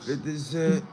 house. 50 Cent.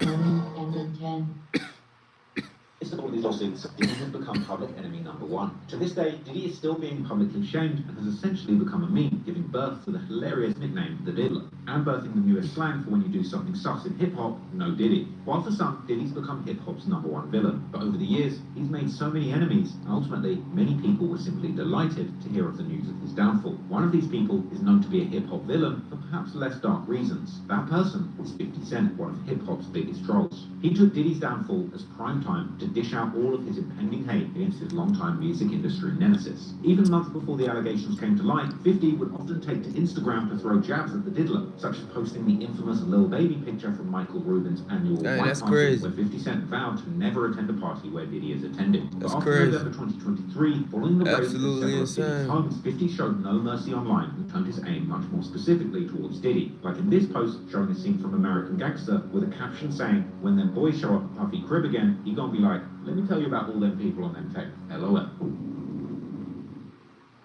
It's the these lawsuits, Diddy has become public enemy #1. To this day, Diddy is still being publicly shamed and has essentially become a meme, giving birth to the hilarious nickname The Diddler, and birthing the newest slang for when you do something sus in hip-hop, No Diddy. While for some, Diddy's become hip-hop's #1 villain, but over the years, he's made so many enemies, and ultimately, many people were simply delighted to hear of the news of his downfall. One of these people is known to be a hip-hop villain for perhaps less dark reasons. That person is 50 Cent, one of hip-hop's biggest trolls. He took Diddy's downfall as prime time to dish out all of his impending hate against his longtime music industry nemesis. Even months before the allegations came to light, 50 would often take to Instagram to throw jabs at the Diddler, such as posting the infamous Lil Baby picture from Michael Rubin's annual White Party, where 50 Cent vowed to never attend a party where Diddy is attended. But after November 2023, following the raid of several of Diddy's homes, 50 showed no mercy online and turned his aim much more specifically towards Diddy, like in this post showing a scene from American Gangster with a caption saying, "When them boys show up at Puffy crib again, he gonna be like, let me tell you about all them people on them tape. LOL."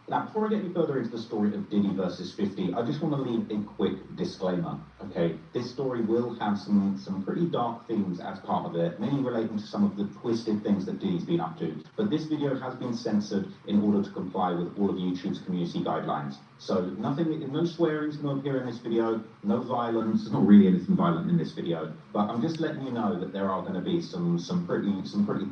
Now, before I get any further into the story of Diddy versus 50, I just want to leave a quick disclaimer, okay? This story will have some pretty dark themes as part of it, mainly relating to some of the twisted things that Diddy's been up to. But this video has been censored in order to comply with all of YouTube's community guidelines. So no swearing is going to appear in this video, no violence. There's not really anything violent in this video, but I'm just letting you know that there are going to be some pretty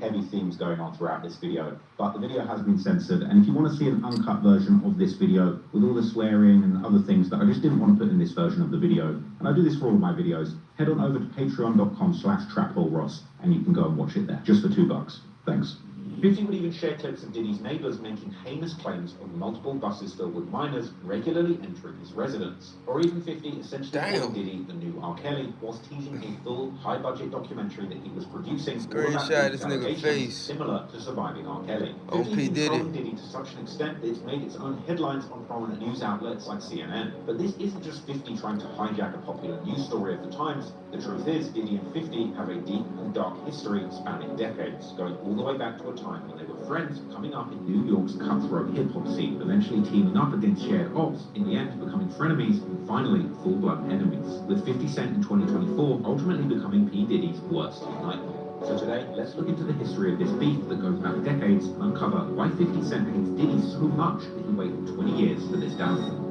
heavy themes going on throughout this video. But the video has been censored, and if you want to see an uncut version of this video with all the swearing and other things that I just didn't want to put in this version of the video, and I do this for all of my videos, head on over to patreon.com/trapholeross and you can go and watch it there, just for $2. Thanks. 50 would even share clips of Diddy's neighbours making heinous claims of multiple buses filled with minors regularly entering his residence. Or even 50 essentially calling Diddy the new R. Kelly, whilst teasing a full, high-budget documentary that he was producing Screenshot this nigga face. Similar to Surviving R. Kelly. 50 is trolling Diddy to such an extent that it's made its own headlines on prominent news outlets like CNN. But this isn't just 50 trying to hijack a popular news story of the times. The truth is, Diddy and 50 have a deep and dark history spanning decades, going all the way back to a time when they were friends, coming up in New York's cutthroat hip-hop scene, eventually teaming up against shared ops, in the end becoming frenemies, and finally full-blood enemies, with 50 Cent in 2024 ultimately becoming P. Diddy's worst nightmare. So today, let's look into the history of this beef that goes back decades and uncover why 50 Cent hates Diddy so much that he waited 20 years for this downfall.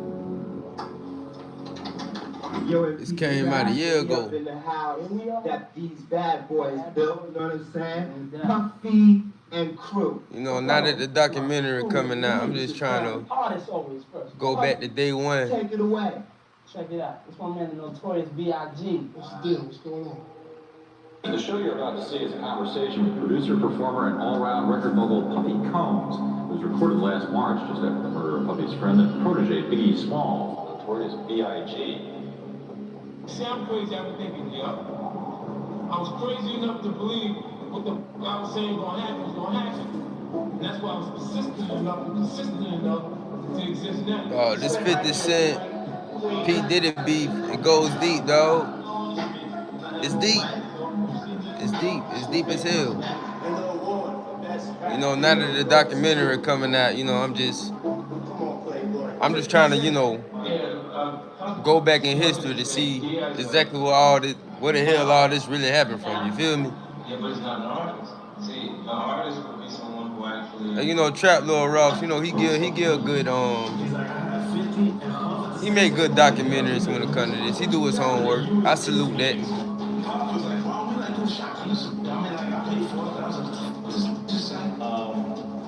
This came out a year ago. In the house that these bad boys built, you know what I'm saying? Puffy and crew. You know, now that the documentary coming out, I'm just trying to go back to day one. Take it away. Check it out. It's my man, the Notorious B.I.G. What's the deal? What's going on? The show you're about to see is a conversation with producer, performer, and all-around record mogul Puffy Combs. It was recorded last March just after the murder of Puffy's friend and protege Biggie Smalls, Notorious B.I.G. See, I'm crazy after thinking, yo. I was crazy enough to believe what the I was saying gonna happen was gonna happen. And that's why I was persistent enough and consistent enough to exist now. Oh, this 50 Cent, P. Diddy beef, it goes deep, dog. It's deep. It's deep. It's deep as hell. You know, now that the documentary coming out, you know, I'm just trying to, you know, go back in history to see exactly where the hell all this really happened from. You feel me? Yeah, but it's not an artist. See, an artist would be someone who actually. And you know, Trap Lil Ross, you know, he give good he make good documentaries when it comes to this. He do his homework. I salute that.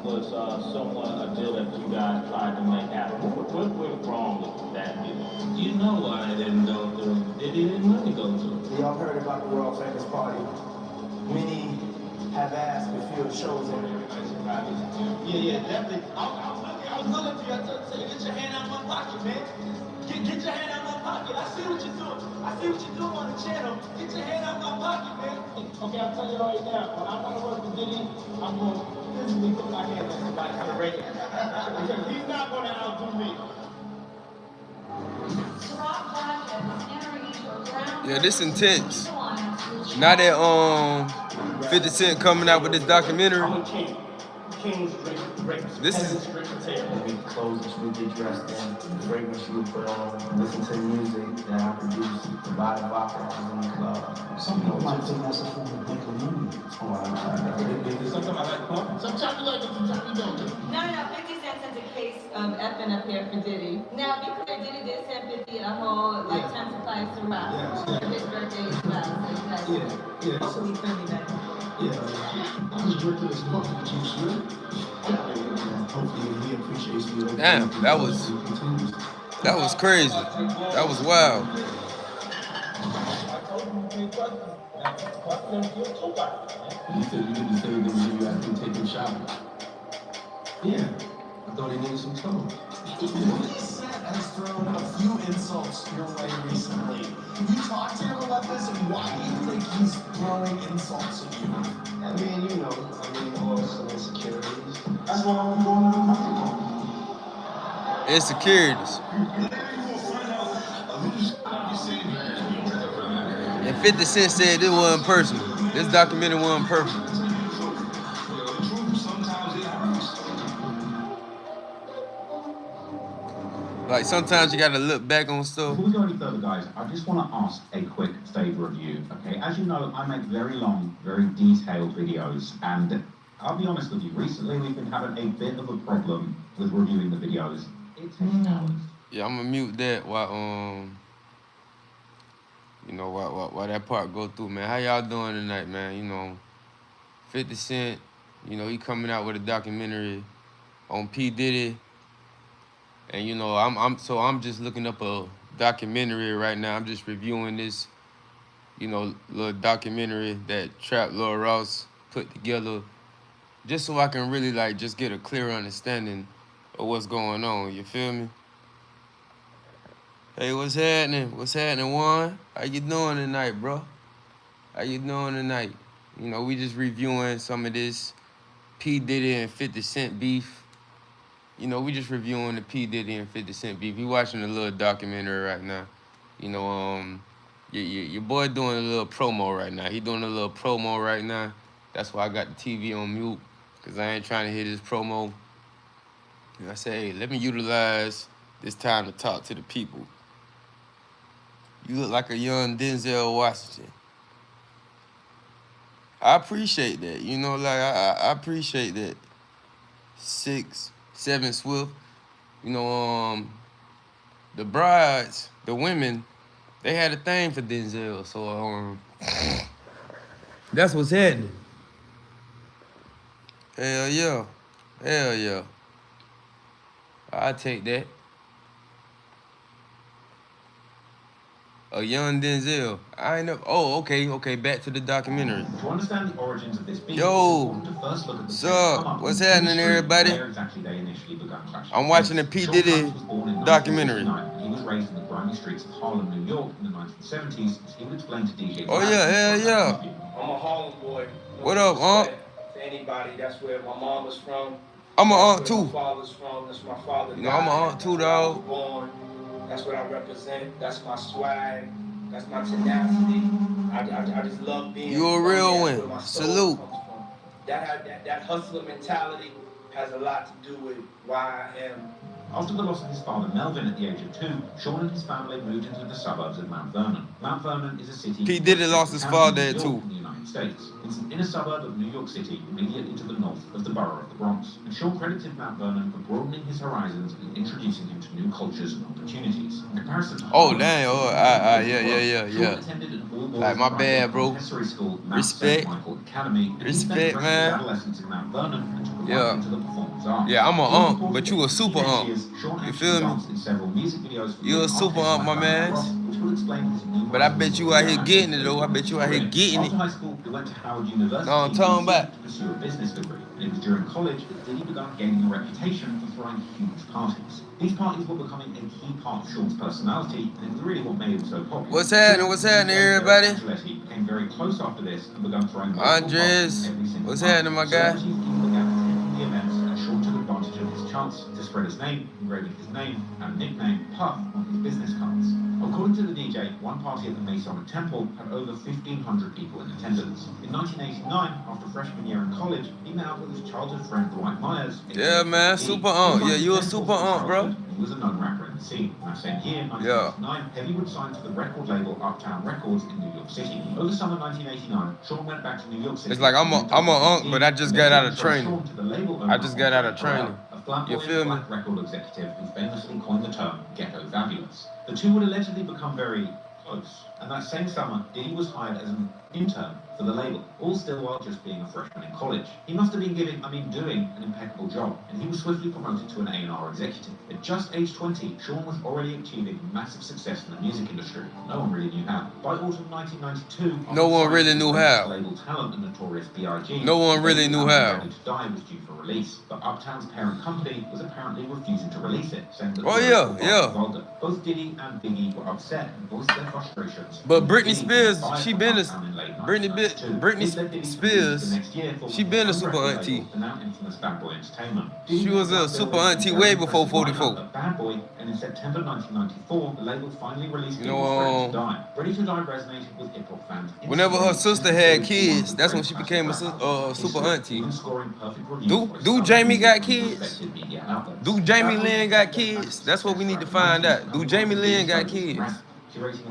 Was somewhat a deal that you guys tried to make happen. What went wrong with that deal? You know why it didn't go through. It didn't really go through. We all heard about the world famous party. Many have asked if your shows in there. Yeah, definitely. I was looking for you. I said, get your hand out of my pocket, man. Get your hand out of my pocket. I see what you're doing. I see what you're doing on the channel. Get your hand out of my pocket, man. Okay, I'll tell you right now. When I want to work with Diddy, I'm going to physically put my hands on somebody to break it. Because he's not going to outdo me. Yeah, this intense. Now that 50 Cent coming out with this documentary, this is We clothes that you get dressed in, the fragrance you put on, listen to the music that I produce, the vibe of in the club. Some people might think that's a form of equanimity. Sometimes I like Puff. Sometimes you like it, sometimes you don't. No, 50 Cent sent a case of effing up here for Diddy. Now, be clear, Diddy did send 50 a whole lifetime supply to rap. For his birthday as well. So you guys hopefully send me that. Yeah, I'm just drinking this coffee juice, really. Hopefully he appreciates me. Damn, that was crazy. That was wild. You said you didn't say that you had to take a shower. Yeah, I thought he needed some tone. 50 Cent has thrown a few insults your way recently. Have you talked to him about this, and why do you think he's throwing insults at you? I mean, also insecurities. That's why I'm going to the microphone. Insecurities. And 50 Cent said it wasn't personal. This documentary wasn't perfect. Like sometimes you gotta look back on stuff. Before we go any further, guys, I just want to ask a quick favour of you. Okay, as you know, I make very long, very detailed videos, and I'll be honest with you. Recently, we've been having a bit of a problem with reviewing the videos. It takes hours. Yeah, I'm gonna mute that while while that part go through, man. How y'all doing tonight, man? 50 Cent, he coming out with a documentary on P. Diddy. And I'm just looking up a documentary right now. I'm just reviewing this, little documentary that Trap Lil Ross put together, just so I can really just get a clear understanding of what's going on. You feel me? Hey, what's happening? What's happening, Juan? How you doing tonight, bro? How you doing tonight? We just reviewing some of this P. Diddy and 50 Cent beef. We just reviewing the P. Diddy and 50 Cent beef. We watching a little documentary right now. Your boy doing a little promo right now. He doing a little promo right now. That's why I got the TV on mute, because I ain't trying to hear this promo. And I say, hey, let me utilize this time to talk to the people. You look like a young Denzel Washington. I appreciate that. I appreciate that. 6'7" Swift. The brides, the women, they had a thing for Denzel. So that's what's happening. Hell yeah. Hell yeah. I'll take that. A young Denzel. I ain't never. Oh, okay. Back to the documentary. To understand the origins of this beef, Yo, to first look at the sup? What's happening, everybody? where exactly they initially began crashing. I'm watching the P. Diddy documentary. He was raised in the grimy streets of Harlem, New York in the 1970s. He would explain to DJ. Oh yeah, hell yeah. I'm a Harlem boy. What up, Unc? To anybody, that's where my mom was from. I'm an aunt too. My father's from. That's my father. I'm an aunt too, dog. Born. That's what I represent. That's my swag. That's my tenacity. I just love being. You a real one. Salute. That hustler mentality has a lot to do with why I am. After the loss of his father Melvin at the age of 2, Sean and his family moved into the suburbs of Mount Vernon. Mount Vernon is a city. P. Diddy lost his father there too. In the United States. It's an inner suburb of New York City, immediately to the north of the borough of the Bronx. And Sean credited Mount Vernon for broadening his horizons and introducing him to new cultures and opportunities. In comparison to oh damn! Oh, yeah. Sean attended an all-boys Like my bad, bro. school, Mount Respect. St. Michael Academy. And Respect, he spent the rest of his man. adolescence in Mount Vernon and took a Yeah. liking to the performance arts. Yeah, I'm a Over the unk, course but of you a his super teenage unk. years, Sean You actually feel me? danced in several music videos for You a the super artist unk, my man. which will explain his numerous But I bet you out here getting it though. I bet you out here getting After it. high school, he went to Howard University No, I'm talking about. to pursue a business degree. And it was during college that Diddy began gaining a reputation for throwing huge parties. These parties were becoming a key part of Sean's personality, and it was really what made him so popular. What's happening? What's happening, everybody? He became very close after this and began throwing Andres, what's happening, my guy? Celebrities even began attending the events, and Sean took advantage of his chance to spread his name, engraving his name and nickname Puff on his business cards. According to the DJ, one party at the Masonic Temple had over 1,500 people in attendance. In 1989, after freshman year in college, he met up with his childhood friend Dwight Myers. Yeah, man, super unk. Yeah, you a super unk, bro. He was a known rapper in the the scene. And that same year, 1989, Heavy would sign to the record label Uptown Records in New York City. Over summer 1989, Sean went back to New York City. It's like I'm a unk, but I just got out of training. I just got out of training. You feel me? Record executive who famously coined the term ghetto fabulous. The two would allegedly become very close. And that same summer, Diddy was hired as an intern for the label, all still while just being a freshman in college. He must have been doing an impeccable job, and he was swiftly promoted to an A&R executive. At just age 20, Sean was already achieving massive success in the music industry. No one really knew how. By autumn 1992, no one really knew how. Label talent, the notorious B.I.G. No one really knew how. Ready to Die was due for release, but Uptown's parent company was apparently refusing to release it, saying that vulgar. Both Diddy and Biggie were upset and voiced their frustrations. But Britney Spears, she been a super auntie. She was a super auntie way before 44. Bad Boy, and in September 1994, the label finally released Ready to Die. Ready to Die resonated with hip hop fans. Whenever her sister had kids, that's when she became a super auntie. Do Jamie got kids? Do Jamie Lynn got kids? That's what we need to find out. Do Jamie Lynn got kids?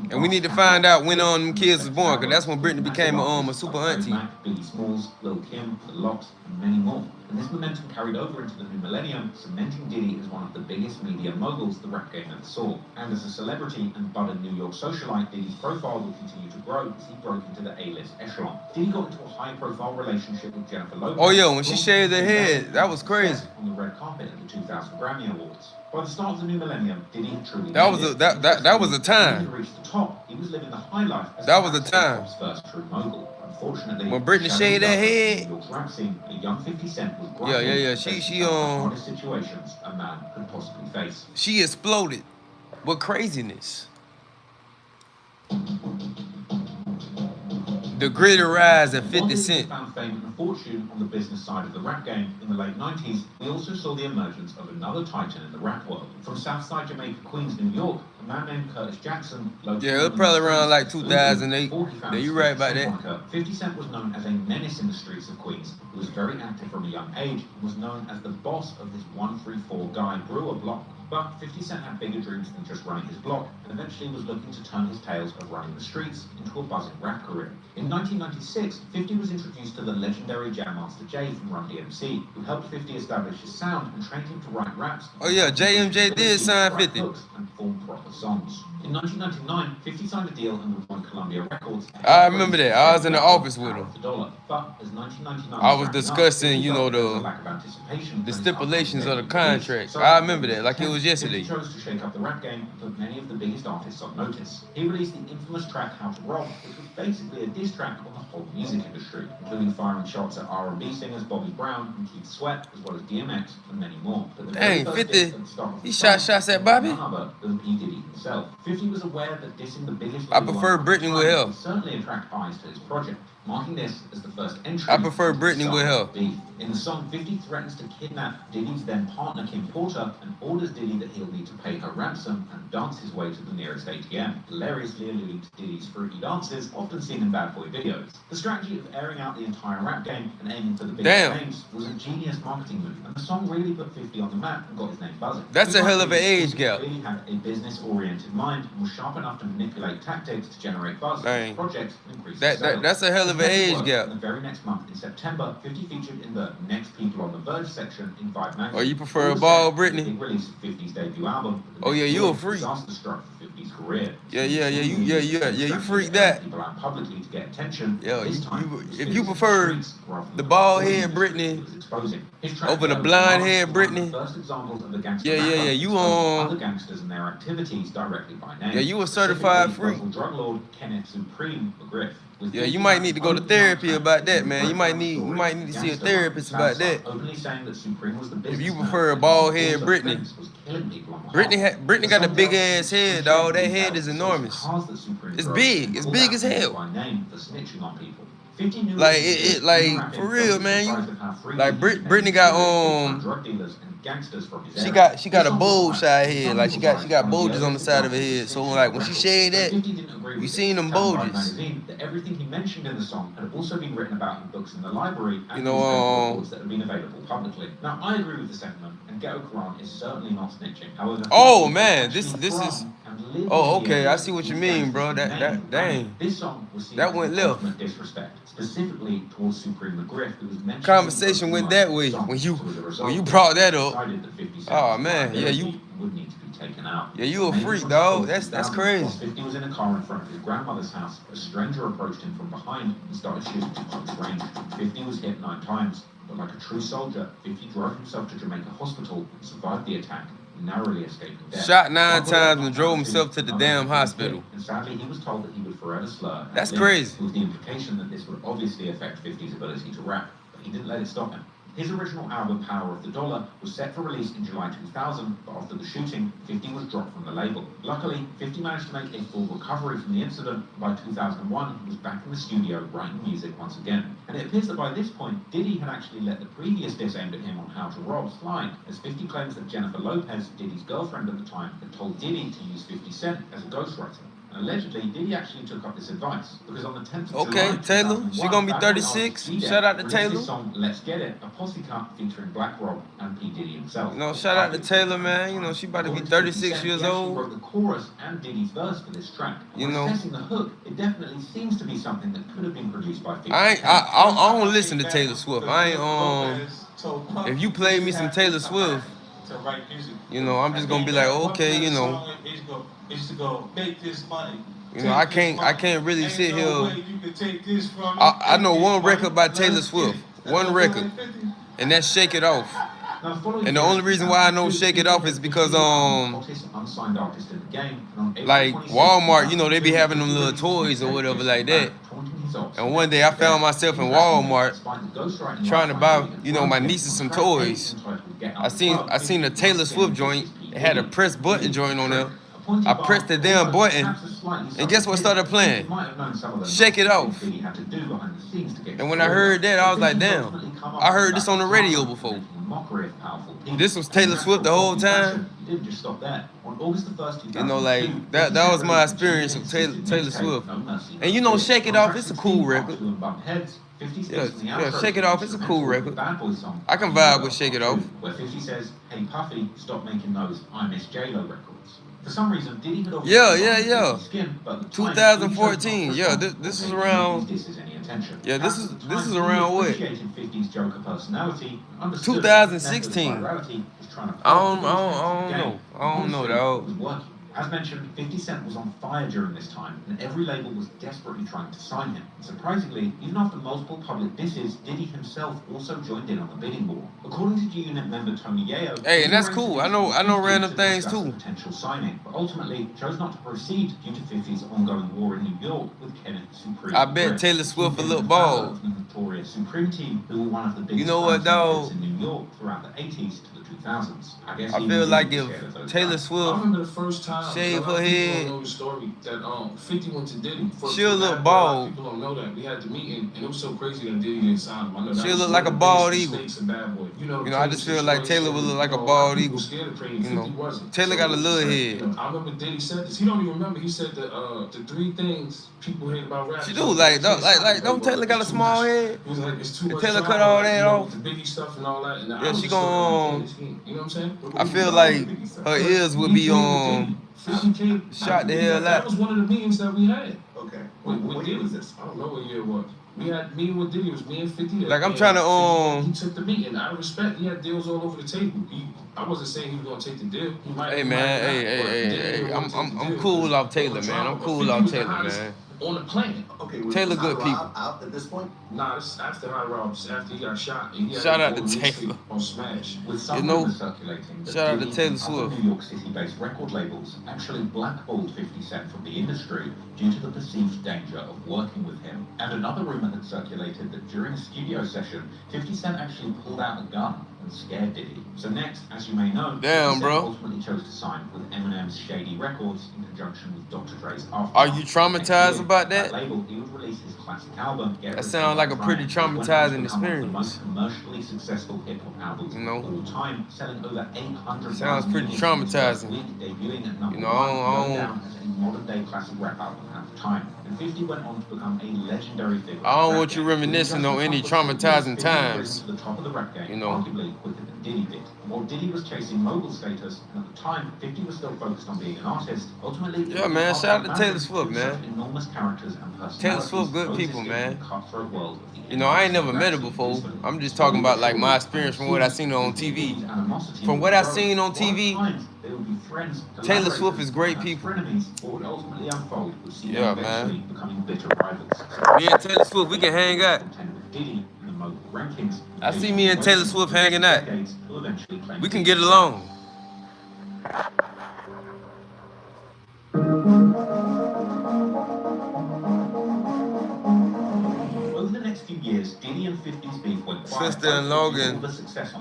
And we need to find out when them kids was born, because that's when Britney became a super auntie. Biggie Smalls, Lil Kim, The Lox, and many more. And this momentum carried over into the new millennium, cementing Diddy as one of the biggest media moguls the rap game ever saw. And as a celebrity and budding New York socialite, Diddy's profile would continue to grow as he broke into the A-list echelon. Diddy got into a high-profile relationship with Jennifer Lopez. Oh yeah, when she shaved her head, that was crazy. On the red carpet at the 2000 Grammy Awards. By the start of the new millennium, Diddy had truly that was a time. He reached the top. He was living the high life. That was a time. First true mogul. Unfortunately, when Britney shaved her head. New York's rap scene, a young 50 Cent was She hardest situations a man could possibly face. She exploded with craziness. The greater rise of 50 Cent. Found fame and fortune on the business side of the rap game in the late 90s. We also saw the emergence of another titan in the rap world. From Southside Jamaica, Queens, New York, a man named Curtis Jackson. Yeah, it was probably around like 2008. Yeah, you're right about that. 50 Cent was known as a menace in the streets of Queens. He was very active from a young age and was known as the boss of this 134 guy brewer block. But 50 Cent had bigger dreams than just running his block, and eventually was looking to turn his tales of running the streets into a buzzing rap career. In 1996, 50 was introduced to the legendary Jam Master Jay from Run DMC, who helped 50 establish his sound and trained him to write raps. Oh yeah, JMJ did sign 50. And form proper songs. In 1999, 50 signed a deal and joined Columbia Records. I remember that. I was in the office with him. But as 1999 I was discussing, the stipulations of the contract. I remember that like it was yesterday. He chose to shake up the rap game and put many of the biggest artists on notice. He released the infamous track How to Rob, which was basically a diss track on the whole music industry, including firing shots at R&B singers Bobby Brown and Keith Sweat, as well as DMX and many more. Dang, 50, he shot shots at Bobby? None other than P. Diddy himself. 50 was aware that dissing the biggest... I prefer Britney with help. ...would certainly attract eyes to his project, marking this as the first entry... I prefer Britney with help. In the song, 50 threatens to kidnap Diddy's then partner Kim Porter and orders Diddy that he'll need to pay her ransom and dance his way to the nearest ATM, hilariously alluding to Diddy's fruity dances often seen in Bad Boy videos. The strategy of airing out the entire rap game and aiming for the biggest names was a genius marketing move, and the song really put 50 on the map and got his name buzzing. That's a hell of an age gap. He had a business-oriented mind and was sharp enough to manipulate tactics to generate buzz for his projects and increase sales. That's a hell of an age gap. The very next month, in September, 50 featured in the Next People on the Verge section in Vibe magazine. Oh, you prefer a ball, Britney? Big release of 50's debut album. Oh yeah, you a freak. Disaster struck for 50's career. You freak that. People out publicly to get attention. Yo, if you prefer the bald head Britney over the blonde head Britney. First examples of the gangster you other gangsters and their activities directly by name. Yeah, you a certified freak. Drug lord Kenneth Supreme McGriff. Yeah, you might need to go to therapy about that, man. You might need to see a therapist about that. If you prefer a bald head Britney. Britney got a big ass head, dog. That head is enormous. It's big. It's big as hell. Like for real, man. Britney got gangsters from his She area. got a bulge side head, like she got bulges on the side of her head. So like when she shaved that, you seen them bulges. Magazine that everything he mentioned in the song had also been written about in books in the library and You know, newspaper reports that have been available publicly. Now, I agree with the sentiment, and Ghetto Quran is certainly not snitching. However, oh man, this is. Oh, okay, I see what you mean, bro. That dang. This song was seen That went as left. ultimate disrespect, specifically towards Supreme McGriff, who was mentioned. Conversation went that way when you brought that up. Oh man, yeah, you. Would need to be taken out. Yeah, you a freak, dog. That's crazy. 50 was in a car in front of his grandmother's house. A stranger approached him from behind and started shooting at close range. 50 was hit 9 times, but like a true soldier, 50 drove himself to Jamaica Hospital and survived the attack, narrowly escaping death. Shot 9 times and drove himself to the damn hospital. And sadly, he was told that he would forever slur. That's crazy. With the implication that this would obviously affect 50's ability to rap, but he didn't let it stop him. His original album, Power of the Dollar, was set for release in July 2000, but after the shooting, 50 was dropped from the label. Luckily, 50 managed to make a full recovery from the incident. By 2001, he was back in the studio writing music once again. And it appears that by this point, Diddy had actually let the previous diss aimed at him on How to Rob slide, as 50 claims that Jennifer Lopez, Diddy's girlfriend at the time, had told Diddy to use 50 Cent as a ghostwriter. And allegedly, Diddy actually took up this advice, because on the 10th of July, Taylor, she gonna be 36. Shout out to Taylor. This song, Let's Get It, a posse cut featuring Black Rob and P. Diddy himself. You know, shout out to Taylor, man. You know, she about to be 36 years old. Wrote the chorus and Diddy's verse for this track. You know, assessing the hook, it definitely seems to be something that could have been produced by 50. I don't listen to Taylor Swift. If you play me some Taylor Swift, you know, I'm just gonna be like, okay, you know. You know, I can't really sit here. I know one record by Taylor Swift, one record, and that's "Shake It Off." And the only reason why I know "Shake It Off" is because like Walmart, you know, they be having them little toys or whatever like that. And one day I found myself in Walmart trying to buy, you know, my nieces some toys. I seen a Taylor Swift joint. It had a press button joint on there. I pressed the damn button, and guess what started playing? Shake It Off. And when I heard that, I was like, damn, I heard this on the radio before. This was Taylor Swift the whole time. You know, like, that was my experience with Taylor Swift. And you know, Shake It Off, it's a cool record. Yeah, Shake It Off, it's a cool record. I can vibe with Shake It Off. Where 50 says, hey Puffy, stop making those I Miss J-Lo records. For some reason, Diddy had yeah. 2014. Yeah, this is around. Yeah, this is around what? 2016. I don't know, dog. As mentioned, 50 Cent was on fire during this time, and every label was desperately trying to sign him. Surprisingly, even after multiple public disses, Diddy himself also joined in on the bidding war. According to G-Unit member Tony Yayo, hey, and that's cool. I know random things too. Potential signing, but ultimately chose not to proceed due to 50's ongoing war in New York with Kenneth Supreme. I bet Taylor Swift a little ball. The notorious Supreme team, who were one of the biggest you know what, dog? in New York throughout the 80s to the 2000s. I feel like if Taylor Swift shave her head, know the story that 50 went to Diddy. She'll look bald. People don't know that. We had the meeting, and it was so crazy that Diddy didn't sign him. I know she'll look like a bald eagle. You know, I just feel like Taylor would look like a bald eagle. You know, Taylor got a little head. I remember Diddy said this. He don't even remember. He said the 3 things people hate about rap. She do like don't Taylor got a small head? He was like, it's too much. Taylor cut all that off. The Biggie stuff and all that. And yeah, she gon' you know what I'm saying? I feel like her ears would be shot the hell out. That was one of the meetings that we had. Okay. What year was this? I don't know what year it was. We had meeting with Diddy. It was me and 50. Like I'm trying to He took the meeting. I respect. He had deals all over the table. I wasn't saying he was gonna take the deal. Hey man, hey. I'm cool off Taylor, man. I'm cool off Taylor, man. On the planet. Okay, Taylor good people. Out at this point? Nah, this after Hot Rob, just after he got shot. And he shout out to Taylor. On Smash. You know, shout out to Taylor Swift. New York City-based record labels actually blackballed 50 Cent from the industry due to the perceived danger of working with him. And another rumor had circulated that during a studio session, 50 Cent actually pulled out a gun. and scared Diddy. So next, as you may know, Damn, 50 Cent bro. ultimately chose to sign with Eminem's Shady Records in conjunction with Dr. Dre's After. Are you traumatized about that? Label, he would release his classic album. That sounds like a pretty traumatizing experience. Most commercially successful hip hop albums You know, of all time, selling over 800. Sounds pretty traumatizing. Debuting at number You know, I don't down as a modern day classic rap album at the time. And 50 went on to become a legendary figure. I don't want you reminiscing on any traumatizing times. To the top of the rap game, you know. arguably quicker than Diddy did. While Diddy was chasing mogul status, and at the time, 50 was still focused on being an artist. Ultimately, Yeah, man. Shout out to Taylor Swift, man. Enormous characters and personalities. Taylor Swift, good people, man. Cutthroat world of the You know, I ain't never met her before. I'm just talking about like my experience from what I seen on TV. From what I seen on TV, Taylor Swift is great people. Yeah, man. Me and Taylor Swift, we can hang out. I see me and Taylor Swift hanging out. We can get along. Over the next few years, Diddy and 50's beef went quiet. Sister and Logan,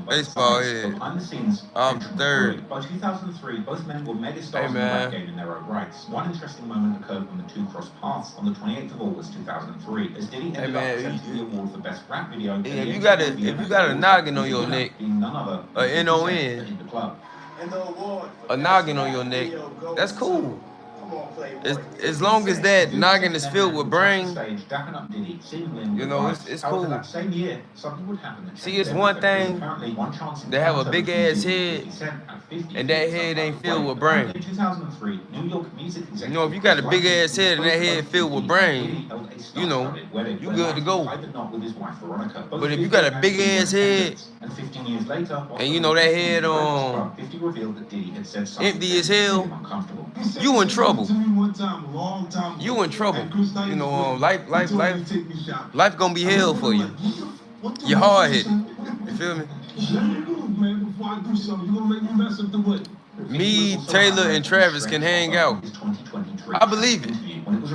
baseball head, behind the scenes, off third. By 2003, both men were megastars Hey, in the man. rap game in their own rights. One interesting moment occurred when the two crossed paths on the 28th of August 2003, as Diddy ended up accepting the award for best rap video. Yeah, if you got a noggin on your neck, a N-O-N, a noggin on your neck, that's cool. As long as that noggin is filled with brain, you know, it's cool. See, it's one thing to have a big ass head, and that head ain't filled with brain. You know, if you got a big ass head and that head filled with brain, you know, you good to go. But if you got a big ass head, and you know that head empty as hell, you in trouble. You in trouble. You know, life gonna be hell for you. You're hard hit. You feel me? Me, Taylor, and Travis can hang out. I believe it.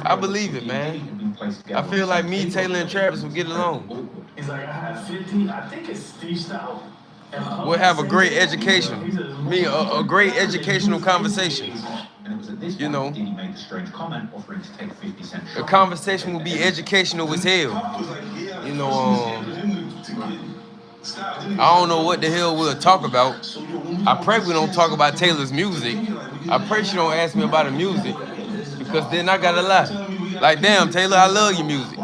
I believe it, man. I feel like me, Taylor, and Travis will get along. It's like I have 50. I think it's freestyle. We'll have a great education. A great educational conversation. You know, the conversation will be educational as hell. You know, I don't know what the hell we'll talk about. I pray we don't talk about Taylor's music. I pray she don't ask me about her music, because then I gotta lie. Like, damn, Taylor, I love your music.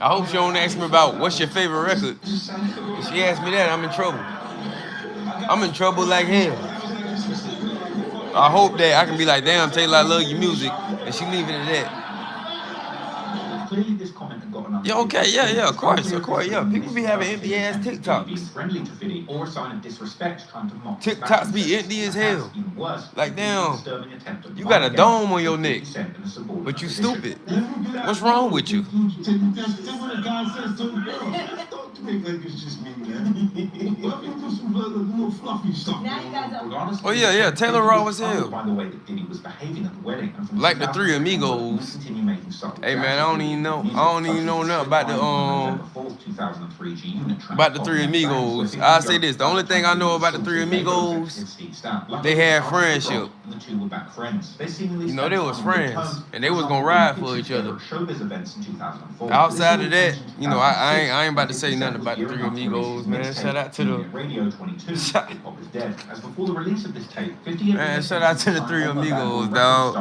I hope she don't ask me about what's your favorite record. If she asks me that, I'm in trouble. I'm in trouble like hell. I hope that I can be like, damn, Taylor, I love your music, and she leave it at that. Clearly, this comment had got enough. Yeah, okay, yeah, of course, yeah. People be having empty ass TikToks. Friendly to Fiddy or a sign of disrespect, trying to mock. TikToks be empty as hell. Even worse, like, damn, you got a dome on your neck, but you stupid. What's wrong with you? Oh yeah, Taylor raw as hell. Like the Three Amigos. Hey man, I don't even know nothing about the Three Amigos. I'll say this: the only thing I know about the Three Amigos, they had friendship. You know, they was friends, and they was gonna ride for each other. Outside of that, you know, I ain't about to say nothing about the Three Amigos, man. Shout out to the man. Shout out to the Three Amigos, dog.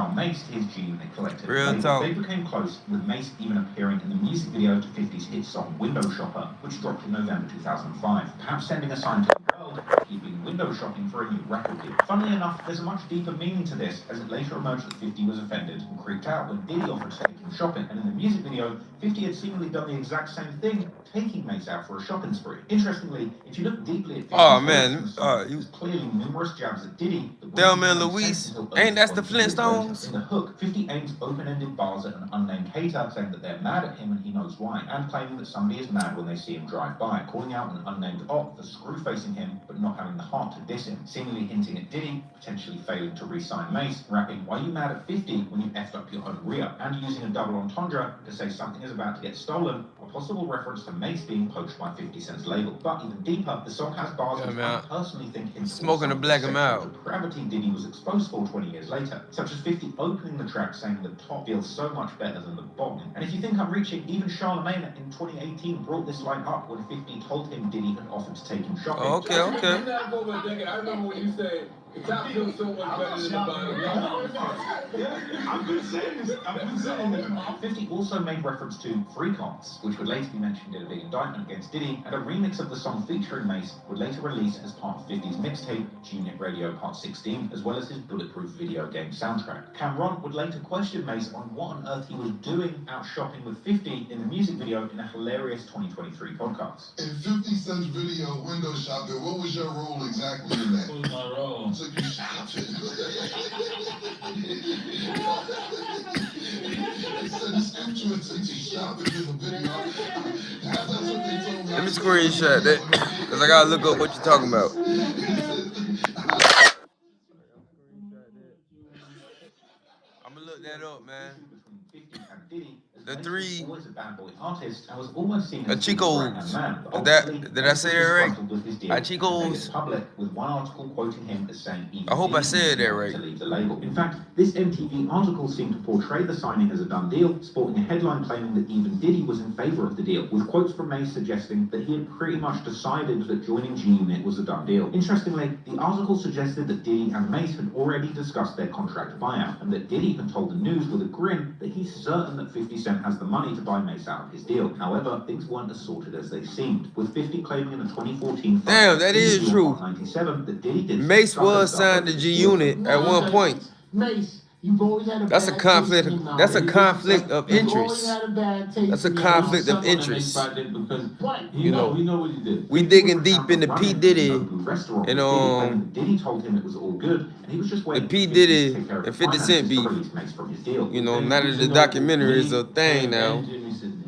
Real talk. They became close, with Mace even appearing in the music video to 50's hit song Window Shopper, which dropped in November 2005. Perhaps sending a sign to the world, keeping window shopping for a new record deal. Funnily enough, there's a much deeper meaning to this, as it later emerged that 50 was offended and creeped out when Diddy offered to take him shopping, and in the music video, 50 had seemingly done the exact same thing, taking Mace out for a shopping spree. Interestingly, if you look deeply at 50's you clearly numerous jabs at Diddy. Thelma and Louise, ain't that the Flintstones? In the hook, 50 aims open-ended bars at an unnamed hater, saying that they're mad at him and he knows why, and claiming that somebody is mad when they see him drive by, calling out an unnamed op for screw-facing him, but not having the heart to diss him, seemingly hinting at Diddy, potentially failing to re-sign Mace, rapping, "Why you mad at 50 when you effed up your own rear?" and using a double entendre to say something is about to get stolen, while possible reference to Mace being poached by 50 Cent's label. But even deeper, the song has bars which I personally think hints smoking to black him out. The depravity Diddy was exposed for 20 years later, such as 50 opening the track saying the top feels so much better than the bottom. And if you think I'm reaching, even Charlemagne in 2018 brought this line up when 50 told him Diddy had offered to take him shopping. Okay. I remember when you said the top feels so much better than the bottom. I've been saying this. 50 also made reference to free cards, which would later be mentioned in a big indictment against Diddy, and a remix of the song featuring Mace would later release as part of 50's mixtape, G-Unit Radio Part 16, as well as his Bulletproof video game soundtrack. Cameron would later question Mace on what on earth he was doing out shopping with 50 in the music video in a hilarious 2023 podcast. In 50 Cent's video, window shopping, what was your role exactly in that? What was my role? Took you shopping. He said the scripture took you shopping in the video. That's what they told me. Let me screenshot that, because I got to look up what you're talking about. I'm going to look that up, man. The three Chicos. Did I say that right? Chicos. With one article quoting him as saying, I hope I said that right. In fact, this MTV article seemed to portray the signing as a done deal, sporting a headline claiming that even Diddy was in favor of the deal, with quotes from Mace suggesting that he had pretty much decided that joining G-Unit was a done deal. Interestingly, the article suggested that Diddy and Mace had already discussed their contract buyout, and that Diddy had told the news with a grin that he's certain that 50 Cent has the money to buy Mace out of his deal. However, things weren't as sorted as they seemed, with 50 claiming in the 2014 damn, that is true. 97 that Diddy did Mace was signed to G-Unit at one point. Mace, you've always had a That's a conflict. That's a conflict of interest. That's a conflict of interest. You know what he did. We digging deep into P Diddy and Diddy told him it was all good, and he was just waiting. the P Diddy and 50 Cent beef. You know, now that the documentary is a thing now.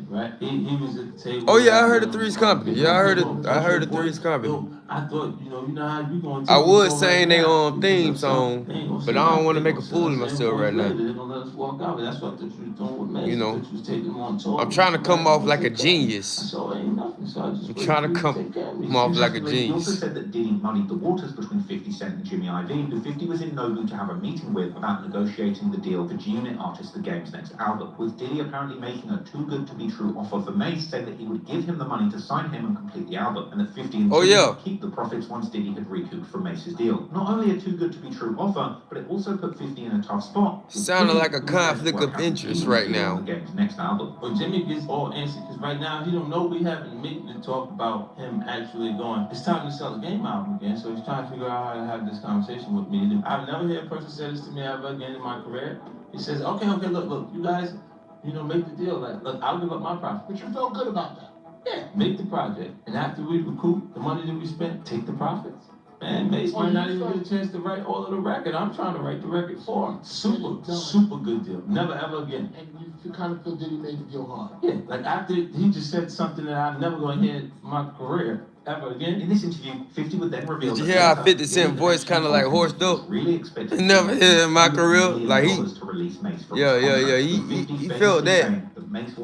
Right? He was at the table. Oh yeah, I heard of Three's Company. Yeah, I heard of Three's Company. I thought, you know how you going to. I was saying they on theme song, but I don't want to make a fool of myself right now. They're gonna let us walk out, but that's what the truth doing with Mace. You know, was taking him on tour. I'm trying to come off like a genius. So it ain't nothing. So I just I'm trying to come off like a He also genius. said that Diddy muddied the waters between 50 Cent and Jimmy Iovine, who 50 was in Nobu to have a meeting with about negotiating the deal for G-Unit artist The Game's next album, with Diddy apparently making a too good to be true offer for Mace, saying that he would give him the money to sign him and complete the album, and that 50 and Jimmy would keep the profits once Diddy had recouped from Mace's deal. Not only a too good to be true offer, but it also put 50 in a tough spot. Sounding like a conflict of interest right now. The Game's next album. But Jimmy gets all antsy because right now he don't know we haven't a meeting to talk about him actually going, it's time to sell the Game album again. So he's trying to figure out how to have this conversation with me. I've never heard a person say this to me ever again in my career. He says, okay, look, you guys, make the deal. Like, look, I'll give up my profit. But you felt good about that. Yeah, make the project. And after we recoup the money that we spent, take the profits. Man, Mace might not even get a chance to write all of the record. I'm trying to write the record for him. Super good deal. Never ever again. And you kind of feel Diddy made the deal hard. Yeah, like after he just said something that I'm never going to hear in my career ever again. In this interview, 50 would then reveal. Did you hear how 50 Cent voice kind of like horsed up? Really expected. Never hear in my career. Like he felt that.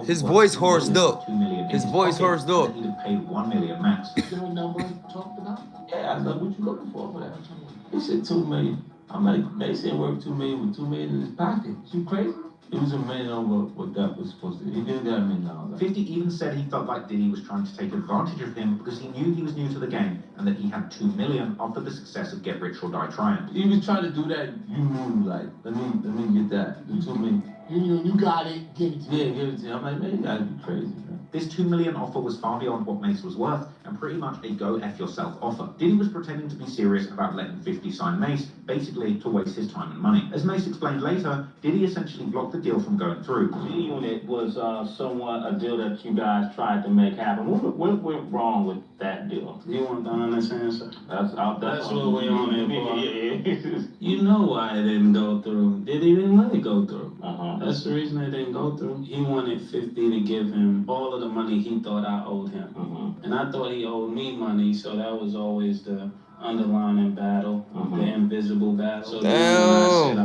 His voice horsed up. His voice horsed up. He'd have paid $1 million max. Is there a number talked about? Yeah, I was like, what you looking for that? He said $2 million. I'm like, Mace ain't worth $2 million with $2 million in his pocket. You crazy? It was $1 million over what that was supposed to be. He did that $1 million. 50 even said he felt like Diddy was trying to take advantage of him because he knew he was new to the game and that he had $2 million after the success of Get Rich or Die Trying. He was trying to do that. You knew, like, let me get that. The $2 million. You knew you got it. Give it to me. Yeah, give it to me. I'm like, man, you gotta be crazy, man. This $2 million offer was far beyond what Mace was worth, and pretty much a go F yourself offer. Diddy was pretending to be serious about letting 50 sign Mace, basically to waste his time and money. As Mace explained later, Diddy essentially blocked the deal from going through. G-Unit was somewhat a deal that you guys tried to make happen. What went wrong with that deal? You want the honest answer? That's what we on here for. Yeah. You know why it didn't go through. Diddy didn't let it go through. Uh-huh. That's the reason it didn't go through. He wanted 50 to give him all of the money he thought I owed him. Mm-hmm. And I thought he owed me money, so that was always the underlining battle, the invisible battle. So then when I said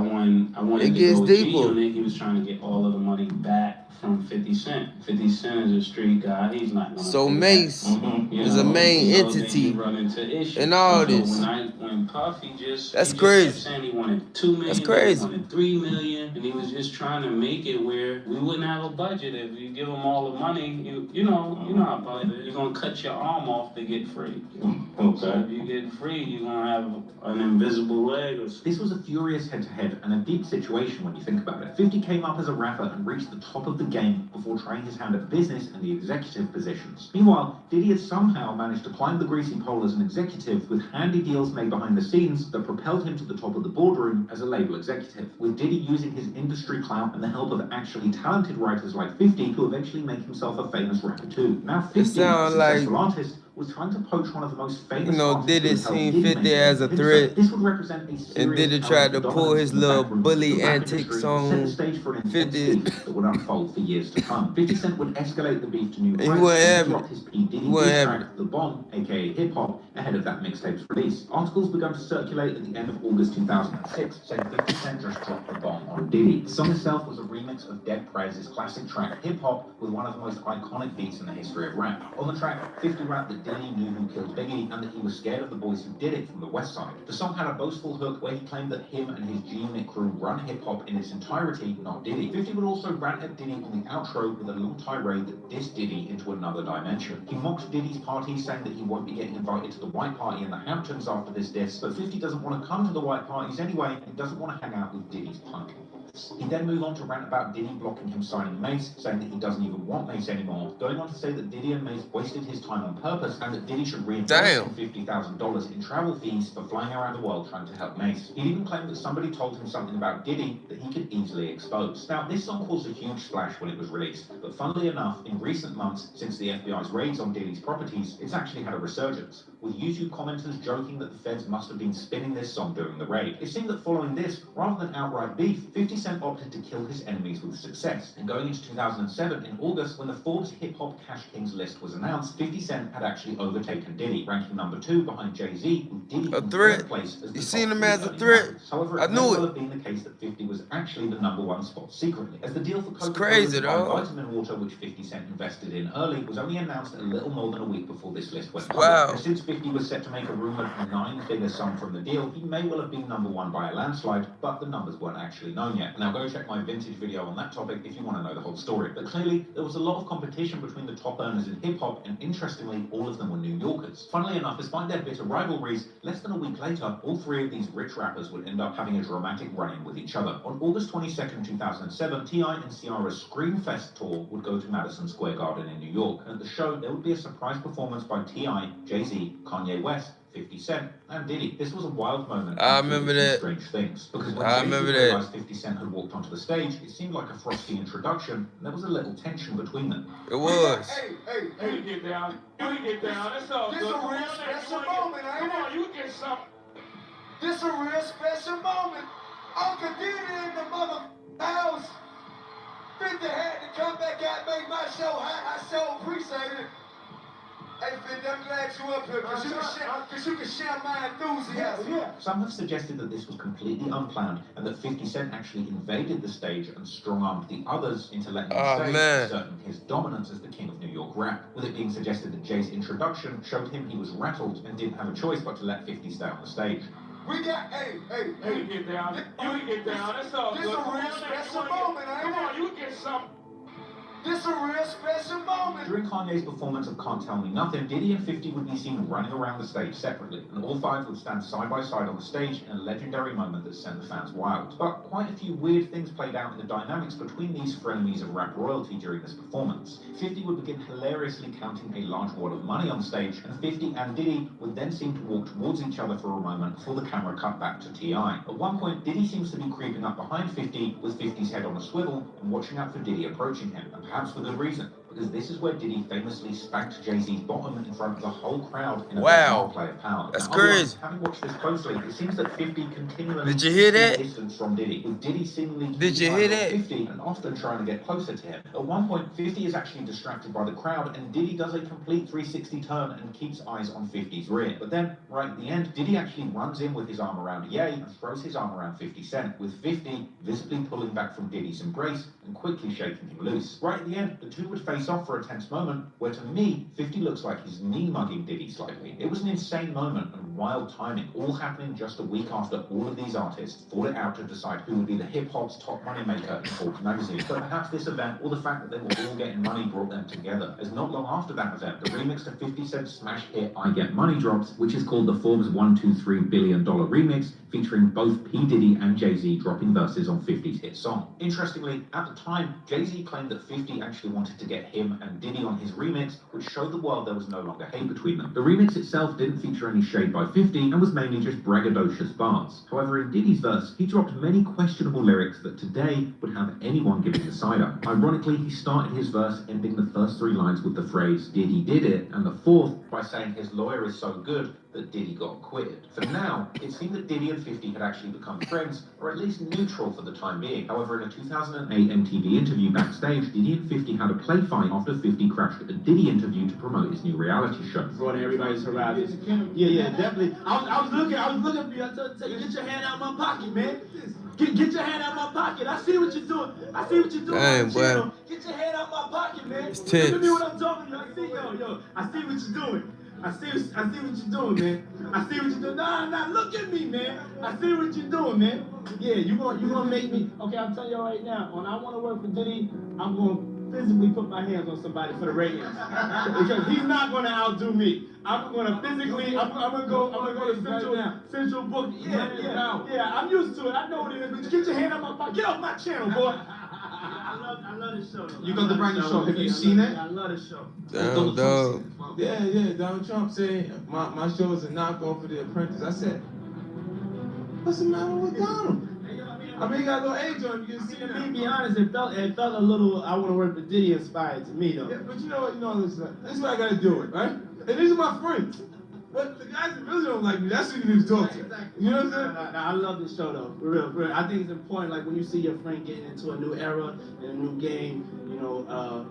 I wanted to go G-Unit, he was trying to get all of the money back from 50 Cent. 50 Cent is a street guy. He's not gonna So pay Mace that. is a main Then entity you run into issues. in all So this. when Puffy just That's kept crazy. saying he wanted $2 million, That's he crazy. wanted $3 million, and he was just trying to make it where we wouldn't have a budget if you give him all the money. You know how Puffy is. You're gonna cut your arm off to get free. So if you get free, you're gonna have an invisible leg or something. This was a furious head-to-head and a deep situation when you think about it. 50 came up as a rapper and reached the top of the game before trying his hand at business and the executive positions. Meanwhile, Diddy had somehow managed to climb the greasy pole as an executive with handy deals made behind the scenes that propelled him to the top of the boardroom as a label executive, with Diddy using his industry clout and the help of actually talented writers like 50 to eventually make himself a famous rapper too. Now 50, a successful artist, was trying to poach one of the most famous artists Diddy seen 50 as a threat, this would represent a serious and Diddy tried to pull his little bully antics on 50. that would unfold for years to come. 50 Cent would escalate the beef to new heights and drop his P. Diddy diss track, The Bomb, aka Hip Hop, ahead of that mixtape's release. Articles began to circulate at the end of August 2006, saying 50 Cent just dropped The Bomb on Diddy. The song itself was a remix of Dead Prez's classic track Hip Hop with one of the most iconic beats in the history of rap. On the track, 50 rapped that Diddy knew who killed Biggie and that he was scared of the boys who did it from the West Side. The song had a boastful hook where he claimed that him and his G-Unit crew run hip-hop in its entirety, not Diddy. 50 would also rant at Diddy on the outro with a long tirade that dissed Diddy into another dimension. He mocked Diddy's party, saying that he won't be getting invited to the white party in the Hamptons after this diss, but 50 doesn't want to come to the white parties anyway and doesn't want to hang out with Diddy's punk. He then moved on to rant about Diddy blocking him signing Mace, saying that he doesn't even want Mace anymore, going on to say that Diddy and Mace wasted his time on purpose and that Diddy should reimburse him $50,000 in travel fees for flying around the world trying to help Mace. He even claimed that somebody told him something about Diddy that he could easily expose. Now, this song caused a huge splash when it was released, but funnily enough, in recent months, since the FBI's raids on Diddy's properties, it's actually had a resurgence, with YouTube commenters joking that the feds must have been spinning this song during the raid. It seemed that following this, rather than outright beef, 50 Cent opted to kill his enemies with success. And going into 2007, in August, when the Forbes Hip Hop Cash Kings list was announced, 50 Cent had actually overtaken Diddy, ranking number 2 behind Jay-Z, with Diddy in third place as the You seen top him as a earning threat? rappers. However, I it may knew well it. have been the case that 50 was actually the number 1 spot secretly, as the deal for Coca-Cola crazy, to buy though. vitamin water, which 50 Cent invested in early, was only announced a little more than a week before this list went public. Wow. And since 50 was set to make a rumored 9-figure sum from the deal, he may well have been number 1 by a landslide, but the numbers weren't actually known yet. Now go check my vintage video on that topic if you want to know the whole story. But clearly, there was a lot of competition between the top earners in hip-hop, and interestingly, all of them were New Yorkers. Funnily enough, despite their bitter rivalries, less than a week later, all 3 of these rich rappers would end up having a dramatic run-in with each other. On August 22nd, 2007, T.I. and Ciara's Screamfest tour would go to Madison Square Garden in New York, and at the show, there would be a surprise performance by T.I., Jay-Z, Kanye West, 50 Cent, and Diddy. This was a wild moment. I remember that. Strange things. Because when I Jay-Z remember that. realized 50 Cent had walked onto the stage, it seemed like a frosty introduction, and there was a little tension between them. It was. Hey, get down. You get down. That's all. This a real special moment, ain't it? Come on, you get something. This a real special moment. Uncle Diddy in the mother house. 50 had to come back out, make my show hot. I so appreciate it. Hey, 50, I'm glad you up here, because you can share my enthusiasm. Some have suggested that this was completely unplanned and that 50 Cent actually invaded the stage and strong-armed the others into letting him stay, asserting his dominance as the king of New York rap, with it being suggested that Jay's introduction showed him he was rattled and didn't have a choice but to let 50 stay on the stage. We got, hey, You get down. You get down. That's all. This a real special moment, ain't it? Come on, you get something. This a real special moment. During Kanye's performance of Can't Tell Me Nothing, Diddy and 50 would be seen running around the stage separately, and all 5 would stand side by side on the stage in a legendary moment that sent the fans wild. But quite a few weird things played out in the dynamics between these frenemies of rap royalty during this performance. 50 would begin hilariously counting a large wad of money on stage, and 50 and Diddy would then seem to walk towards each other for a moment before the camera cut back to T.I. At one point, Diddy seems to be creeping up behind 50 with 50's head on a swivel and watching out for Diddy approaching him, and perhaps for good reason. because this is where Diddy famously spanked Jay-Z's bottom in front of the whole crowd in a Wow. play of power. That's Now, I'll be honest, crazy. having watched this closely, it seems that 50 continually Did you hear keeps that? distance from Diddy, with Diddy seemingly Did you keeping hear eyes on that? 50 and often trying to get closer to him. At one point, 50 is actually distracted by the crowd, and Diddy does a complete 360 turn and keeps eyes on 50's rear. But then, right at the end, Diddy actually runs in with his arm around Ye and throws his arm around 50 Cent, with 50 visibly pulling back from Diddy's embrace and quickly shaking him loose. Right at the end, the two would face off for a tense moment, where to me, 50 looks like he's knee-mugging Diddy slightly. It was an insane moment and wild timing, all happening just a week after all of these artists fought it out to decide who would be the hip-hop's top moneymaker in Forbes magazine. But perhaps this event, or the fact that they were all getting money, brought them together, as not long after that event, the remix to 50 Cent's smash hit I Get Money drops, which is called the Forbes $123 billion remix, featuring both P. Diddy and Jay-Z dropping verses on 50's hit song. Interestingly, at the time, Jay-Z claimed that 50 actually wanted to get him and Diddy on his remix, which showed the world there was no longer hate between them. The remix itself didn't feature any shade by 50 and was mainly just braggadocious bars. However, in Diddy's verse, he dropped many questionable lyrics that today would have anyone giving the side up. Ironically, he started his verse ending the first three lines with the phrase, Diddy did it, and the fourth by saying his lawyer is so good that Diddy got acquitted. For now, it seemed that Diddy and 50 had actually become friends, or at least neutral for the time being. However, in a 2008 MTV interview backstage, Diddy and 50 had a play fight after 50 crashed a Diddy interview to promote his new reality show. Brought everybody's horizon. Yeah, definitely. I was looking for you. I told you, get your hand out of my pocket, man. Get your hand out of my pocket. I see what you're doing. Damn, boy. Get your hand out of my pocket, man. It's Look tense. at me what I'm talking about. I see, I see what you're doing. I see what you're doing, man. I see what you're doing. Nah, look at me, man. I see what you're doing, man. Yeah, you gonna make me. Okay, I'm telling you right now. When I want to work for Diddy, I'm gonna physically put my hands on somebody for the ratings because he's not gonna outdo me. I'm gonna physically. I'm gonna go to Central Book. Yeah. I'm used to it. I know what it is. But get your hand on my pocket. Get off my channel, boy. I love this show. You got the brand new show. Have you seen it? I love this show. Damn, dog. Yeah. Donald Trump said my show is a knockoff for The Apprentice. I said, what's the matter with Donald? I mean, he got a little age on him. You can see To him. be honest, it felt a little. I want to work with Diddy inspired to me though. Yeah, but you know what? This is what I gotta do it, right? And these are my friends. But the guys that really don't like me, that's who you need to talk to. You know what I'm saying? I love this show though, for real. I think it's important, like when you see your friend getting into a new era and a new game,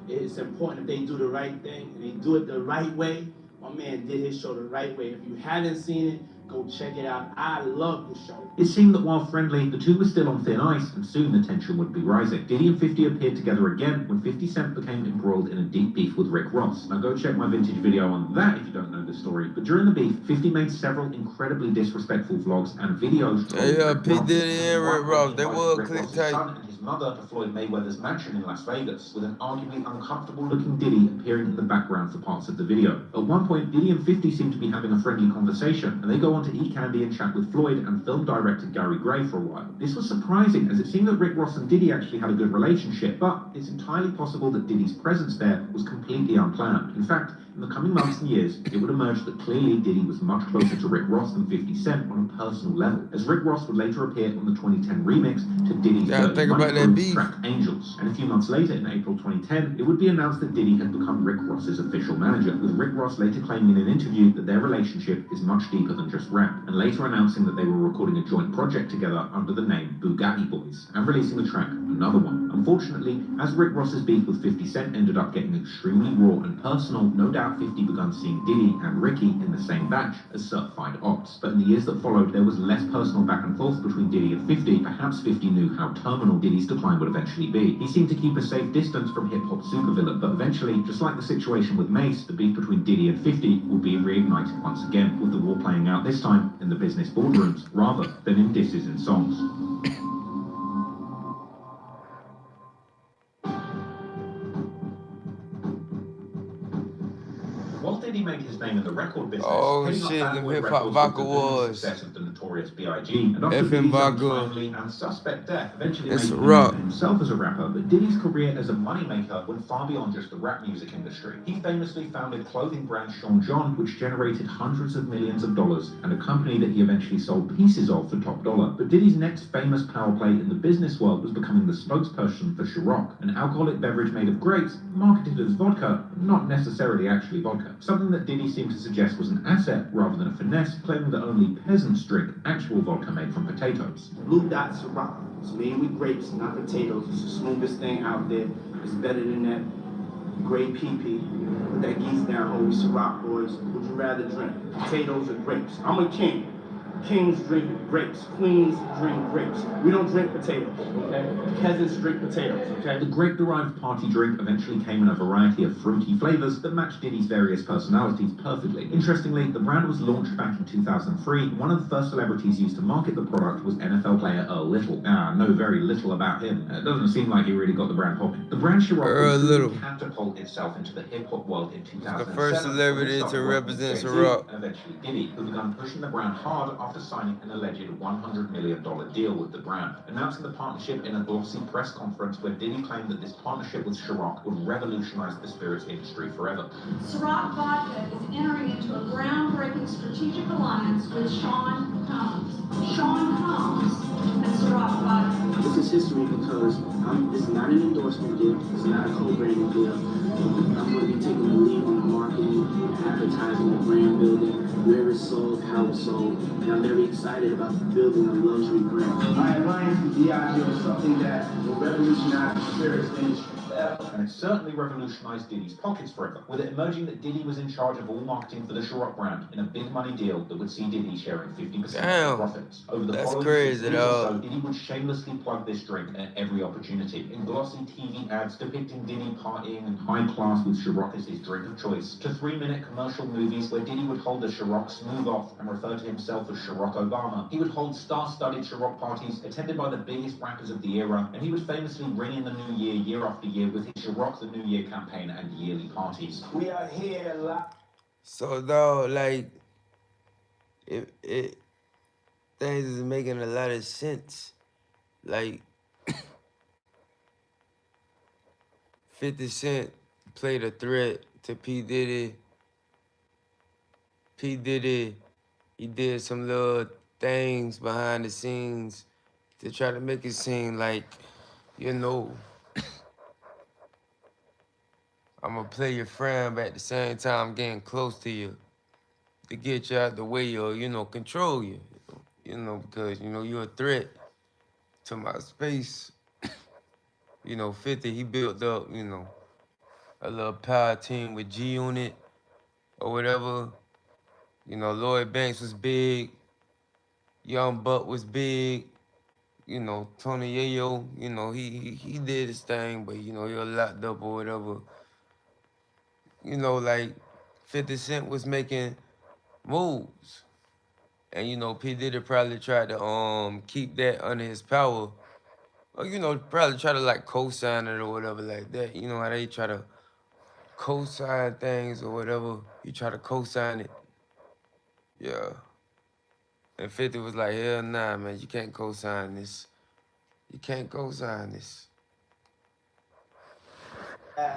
it's important if they do the right thing and they do it the right way. My man did his show the right way. If you haven't seen it, go check it out. I love the show. It seemed that while friendly, the two were still on thin ice, and soon the tension would be rising. Diddy and 50 appeared together again when 50 Cent became embroiled in a deep beef with Rick Ross. Now go check my vintage video on that if you don't know the story. But during the beef, 50 made several incredibly disrespectful vlogs and videos. Yeah, P. Diddy and Rick Ross, they were click tight. And his mother to Floyd Mayweather's mansion in Las Vegas, with an arguably uncomfortable-looking Diddy appearing in the background for parts of the video. At one point, Diddy and 50 seem to be having a friendly conversation, and they go on to eat candy and chat with Floyd and film director Gary Gray for a while. This was surprising, as it seemed that Rick Ross and Diddy actually had a good relationship, but it's entirely possible that Diddy's presence there was completely unplanned. In fact, in the coming months and years, it would emerge that clearly Diddy was much closer to Rick Ross than 50 Cent on a personal level, as Rick Ross would later appear on the 2010 remix to Diddy's track Angels. And a few months later, in April 2010, it would be announced that Diddy had become Rick Ross's official manager, with Rick Ross later claiming in an interview that their relationship is much deeper than just rap, and later announcing that they were recording a joint project together under the name Bugatti Boys, and releasing the track Another One. Unfortunately, as Rick Ross's beef with 50 Cent ended up getting extremely raw and personal, no doubt 50 begun seeing Diddy and Ricky in the same batch as certified ops. But in the years that followed, there was less personal back and forth between Diddy and 50. Perhaps 50 knew how terminal Diddy's decline would eventually be. He seemed to keep a safe distance from hip-hop supervillain, but eventually, just like the situation with Mace, the beef between Diddy and 50 would be reignited once again, with the war playing out this time in the business boardrooms, rather than in disses and songs. While Diddy made his name in the record business, oh shit, the hip hop vodka wars. Notorious B.I.G. and after FM Diddy's Bago. untimely and suspect death, eventually It's made a rock. name for himself as a rapper, but Diddy's career as a moneymaker went far beyond just the rap music industry. He famously founded clothing brand Sean John, which generated hundreds of millions of dollars, and a company that he eventually sold pieces of for top dollar. But Diddy's next famous power play in the business world was becoming the spokesperson for Ciroc, an alcoholic beverage made of grapes, marketed as vodka, not necessarily actually vodka. Something that Diddy seemed to suggest was an asset rather than a finesse, claiming that only peasants drink actual vodka made from potatoes. Blue Dot Ciroc. It's made with grapes, not potatoes. It's the smoothest thing out there. It's better than that gray PP. Put that geese down, holy Ciroc boys. Would you rather drink potatoes or grapes? I'm a king. Kings drink grapes. Queens drink grapes. We don't drink potatoes, okay? Peasants drink potatoes, okay? The grape-derived party drink eventually came in a variety of fruity flavors that matched Diddy's various personalities perfectly. Interestingly, the brand was launched back in 2003. One of the first celebrities used to market the product was NFL player Earl Little. I know very little about him. It doesn't seem like he really got the brand popping. The brand Ciroc would catapult itself into the hip-hop world in 2007. The first celebrity to represent Ciroc. And eventually Diddy, who began pushing the brand hard after signing an alleged $100 million deal with the brand. Announcing the partnership in a glossy press conference where Diddy claimed that this partnership with Ciroc would revolutionize the spirits industry forever. Ciroc Vodka is entering into a groundbreaking strategic alliance with Sean Combs. Sean Combs and Ciroc Vodka. This is history because this is not an endorsement deal. It's not a co-branding deal. I'm going to be taking the lead on the marketing, advertising, the brand building, where it's sold, how it's sold, and I'm very excited about building a luxury brand. My alliance with Diageo is something that will revolutionize the spirits industry. And it certainly revolutionized Diddy's pockets forever, with it emerging that Diddy was in charge of all marketing for the Ciroc brand in a big money deal that would see Diddy sharing 50% of the profits. Over the following 6 years or so, Diddy would shamelessly plug this drink at every opportunity, in glossy TV ads depicting Diddy partying and high class with Ciroc as his drink of choice, to 3-minute commercial movies where Diddy would hold the Ciroc smooth off and refer to himself as Ciroc Obama. He would hold star-studded Ciroc parties attended by the biggest rappers of the era, and he would famously ring in the new year after year with his Ciroc the New Year campaign and yearly parties. We are here live. So though, like, it things is making a lot of sense. Like 50 Cent played a threat to P. Diddy. P. Diddy, he did some little things behind the scenes to try to make it seem like, you know, I'm gonna play your friend, but at the same time, I'm getting close to you to get you out the way or, you know, control you. You know, because, you know, you're a threat to my space. You know, 50, he built up, you know, a little power team with G on it or whatever. You know, Lloyd Banks was big. Young Buck was big. You know, Tony Yayo, you know, he did his thing, but, you know, he was locked up or whatever. You know, like 50 Cent was making moves. And, you know, P. Diddy probably tried to keep that under his power. Or, you know, probably try to like co-sign it or whatever like that. You know how they try to co-sign things or whatever. You try to co-sign it. Yeah. And 50 was like, hell nah, man, you can't co-sign this. You can't co-sign this.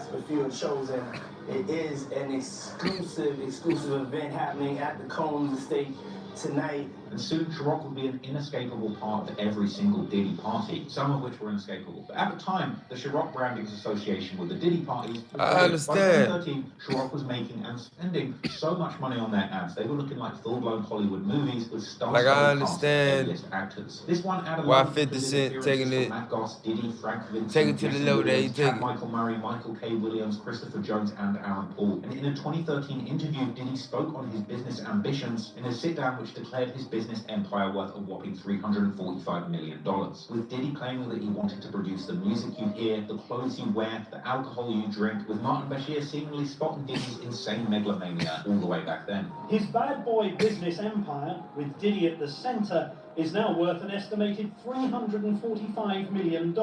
For few chosen, it is an exclusive event happening at the Combs Estate tonight. And soon, Ciroc would be an inescapable part of every single Diddy party, some of which were inescapable. But at the time, the Ciroc branding's association with the Diddy parties was I understand. By 2013, Ciroc was making and spending so much money on their ads, they were looking like full-blown Hollywood movies with Like, I understand actors. This one added why 50 Cent taking it, Matt Goss, Diddy, Frank Vincent, take it to the level that he take it. Michael Murray, Michael K. Williams, Christopher Jones, and Aaron Paul. And in a 2013 interview, Diddy spoke on his business ambitions in a sit-down which declared his business empire worth a whopping $345 million, with Diddy claiming that he wanted to produce the music you hear, the clothes you wear, the alcohol you drink, with Martin Bashir seemingly spotting Diddy's insane megalomania all the way back then. His bad boy business empire, with Diddy at the center, is now worth an estimated $345 million.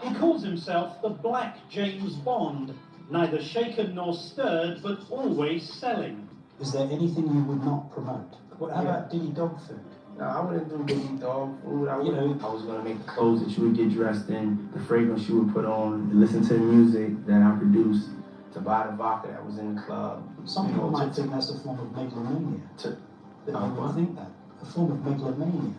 He calls himself the Black James Bond, neither shaken nor stirred, but always selling. Is there anything you would not promote? What about Diddy dog food? No, I wouldn't do Biggie dog food. I was gonna make the clothes that you would get dressed in, the fragrance you would put on, listen to the music that I produced, to buy the vodka that was in the club. Some people might think that's a form of megalomania. They would think that. A form of megalomania.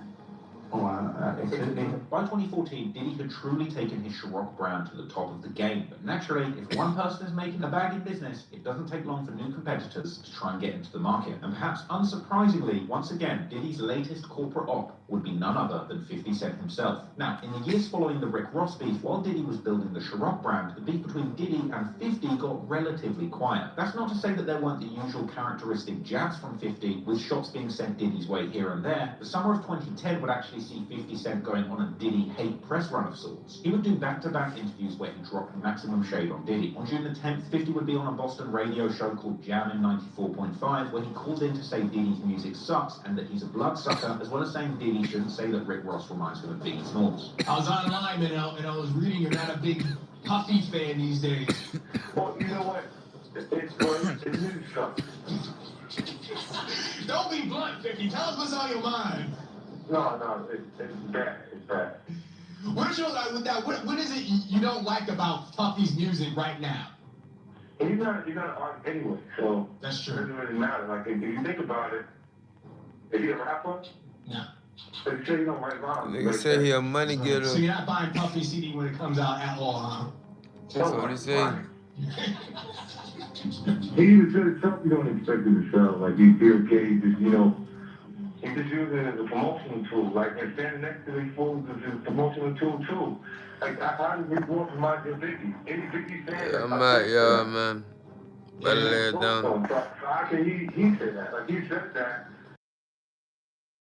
By 2014, Diddy had truly taken his Ciroc brand to the top of the game. But naturally, if one person is making a bag in business, it doesn't take long for new competitors to try and get into the market. And perhaps unsurprisingly, once again, Diddy's latest corporate op would be none other than 50 Cent himself. Now, in the years following the Rick Ross beef, while Diddy was building the Ciroc brand, the beef between Diddy and 50 got relatively quiet. That's not to say that there weren't the usual characteristic jabs from 50, with shots being sent Diddy's way here and there. The summer of 2010 would actually see 50 Cent going on a Diddy hate press run of sorts. He would do back-to-back interviews where he dropped maximum shade on Diddy. On June the 10th, 50 would be on a Boston radio show called Jam in 94.5, where he called in to say Diddy's music sucks and that he's a bloodsucker, as well as saying Diddy shouldn't say that Rick Ross reminds him of Biggie Smalls. I was online and I was reading you're not a big Puffy fan these days. Well, you know what? It's good. It's new stuff. Don't be blunt, 50. Tell us what's on your mind. No, it's bad. It's bad. What's your what is it you don't like about Puffy's music right now? And you're not an artist anyway, so that's true. It doesn't really matter. Like if you think about it, if you're a rapper, no. But you say you don't write rhymes. Nigga said he a money getter. So you're not buying Puffy CD when it comes out at all, huh? That's what he said. He even said stuff you don't expect him to sell. Like he's okay, just he's just using it as a promotional tool. Like and standing next to these fools is his promotional tool too. Like how did we go from my Biggie? Any Biggie fan? Yeah, I'm out, y'all, man. Better lay it down. So how can he say that? Like he said that.